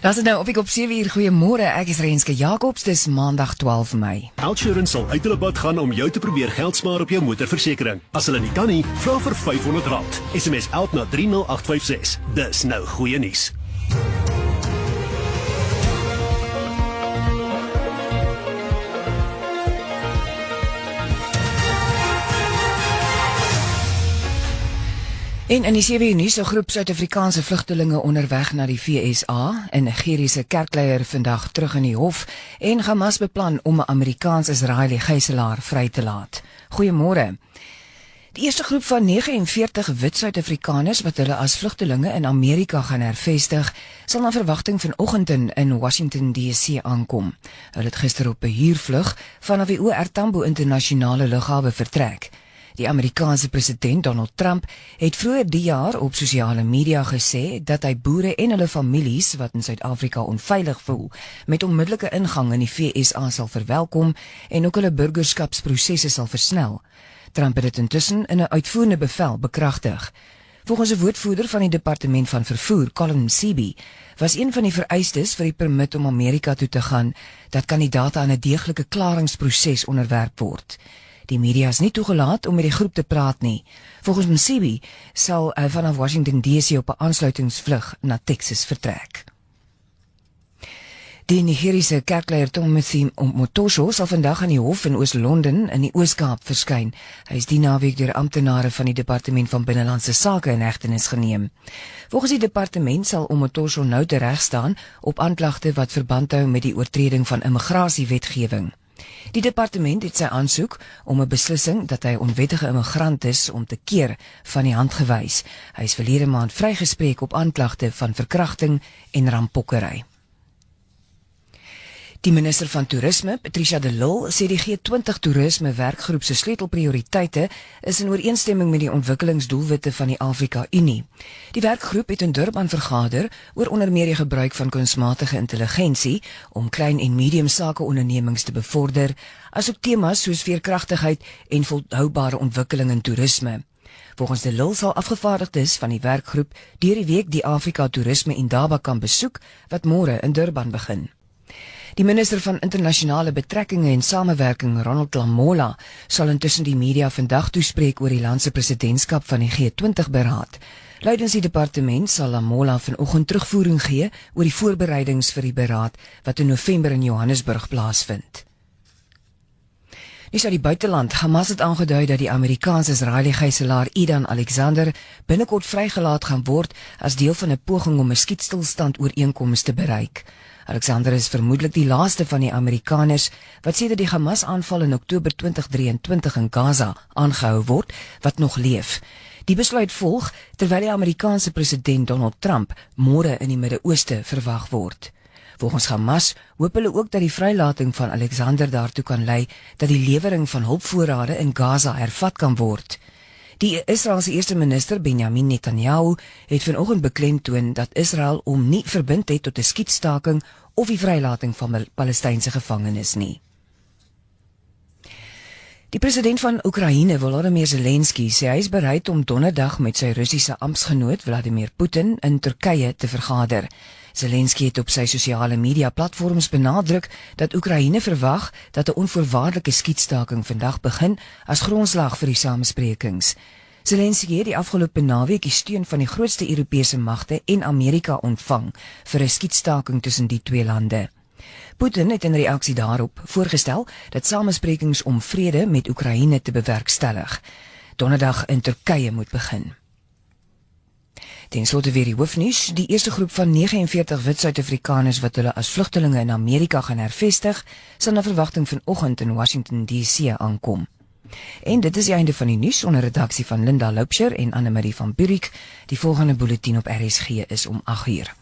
Dat is nou op ek op 7 uur. Goeiemôre, ek is Renske Jacobs, dis maandag 12 Mei. OUTsurance sal uit hulle bad gaan om jou te probeer geld spaar op jou motorversekering. As hulle nie kan nie, vra vir R500. SMS out na 30856. Dis nou goeie nuus. En in die 7 uur nuus, 'n groep Suid-Afrikaanse vlugtelinge onderweg na die VSA. 'n Nigeriese kerkleier vandag terug in die hof en Hamas beplan om 'n Amerikaans-Israeliese gijslaer vry te laat. Goeiemôre. Die eerste groep van 49 wit Suid-Afrikaners wat hulle as vlugtelinge in Amerika gaan hervestig, sal na verwagting vanoggend in Washington DC aankom. Hulle het gister op 'n huurvlug vanaf die OR Tambo internasionale lughawe vertrek. Die Amerikaanse president Donald Trump het vroeër die jaar op sosiale media gesê dat hy boere en hulle families wat in Suid-Afrika onveilig voel, met onmiddellike ingang in die VSA sal verwelkom en ook hulle burgerskapsprosesse sal versnel. Trump het dit intussen in 'n uitvoerende bevel bekragtig. Volgens 'n woordvoerder van die departement van vervoer, Colin Msibi, was een van die vereistes vir die permit om Amerika toe te gaan dat kandidaate aan 'n deeglike klaringsproses onderwerp word. Die media is nie toegelaat om met die groep te praat nie. Volgens Msibi sal vanaf Washington DC op 'n aansluitingsvlug na Texas vertrek. Die Nigeriese kerkleier Timothy Motosho sal vandag aan die hof in Oos-London in die Oos-Kaap verskyn. Hy is die naweek deur amptenare van die departement van binnelandse sake in hegtenis geneem. Volgens die departement sal Motosho nou teregstaan op aanklagte wat verband hou met die oortreding van immigrasiewetgewing. Die departement het sy aansoek om 'n beslissing dat hy onwettige immigrant is om te keer van die hand gewys. Hy is verlede maand vrygespreek op aanklagte van verkrachting en rampokkery. Die minister van Toerisme, Patricia de Lille, sê die G20 toerisme werkgroep se sleutelprioriteite is in ooreenstemming met die ontwikkelingsdoelwitte van die Afrika Unie. Die werkgroep het in Durban vergader oor onder meer die gebruik van kunsmatige intelligensie om klein en medium sakeondernemings te bevorder, asook temas soos veerkragtigheid en volhoubare ontwikkeling in toerisme. Volgens de Lille sal afgevaardigdes van die werkgroep deur die week die Afrika Toerisme Indaba kan besoek wat môre in Durban begin. Die minister van internasionale betrekkinge en samewerking, Ronald Lamola, sal intussen die media vandag toespreek oor die land se presidentskap van die G20-beraad. Luidens die departement sal Lamola vanoggend terugvoering gee oor die voorbereidings vir die beraad wat in November in Johannesburg plaasvind. Nuus uit die buiteland. Hamas het aangedui dat die Amerikaans-Israeliese gijslaer Idan Alexander binnekort vrygelaat gaan word as deel van 'n poging om 'n skietstilstand ooreenkoms te bereik. Alexander is vermoedelik die laaste van die Amerikaners wat sedert die Hamas-aanval in Oktober 2023 in Gaza aangehou word, wat nog leef. Die besluit volg terwyl die Amerikaanse president Donald Trump môre in die Midde-Ooste verwag word. Volgens Hamas hoop hulle ook dat die vrylating van Alexander daartoe kan lei dat die lewering van hulpvoorrade in Gaza hervat kan word. Die Israeliese eerste minister Benjamin Netanyahu het vanoggend beklemtoon dat Israel hom nie verbind het tot 'n skietstaking of die vrylating van Palestynse gevangenes nie. Die president van Oekraïne, Volodymyr Zelensky, sê hy is bereid om donderdag met sy Russiese amptsgenoot Vladimir Putin in Turkye te vergader. Zelensky het op sy sosiale media platforms benadruk dat Oekraïne verwag dat 'n onvoorwaardelike skietstaking vandag begin as grondslag vir die samesprekings. Zelensky het die afgelope naweek die steun van die grootste Europese magte en Amerika ontvang vir 'n skietstaking tussen die twee lande. Putin het in reaksie daarop voorgestel dat samesprekings om vrede met Oekraïne te bewerkstellig donderdag in Turkye moet begin. Ten slotte weer die hoofnuus. Die eerste groep van 49 wit Suid-Afrikaners wat hulle as vlugtelinge in Amerika gaan hervestig, sal na verwagting vanoggend in Washington DC aankom. En dit is die einde van die nuus onder redaksie van Linda Loubser en Anne-Marie van Burik. Die volgende bulletin op RSG is om 8 uur.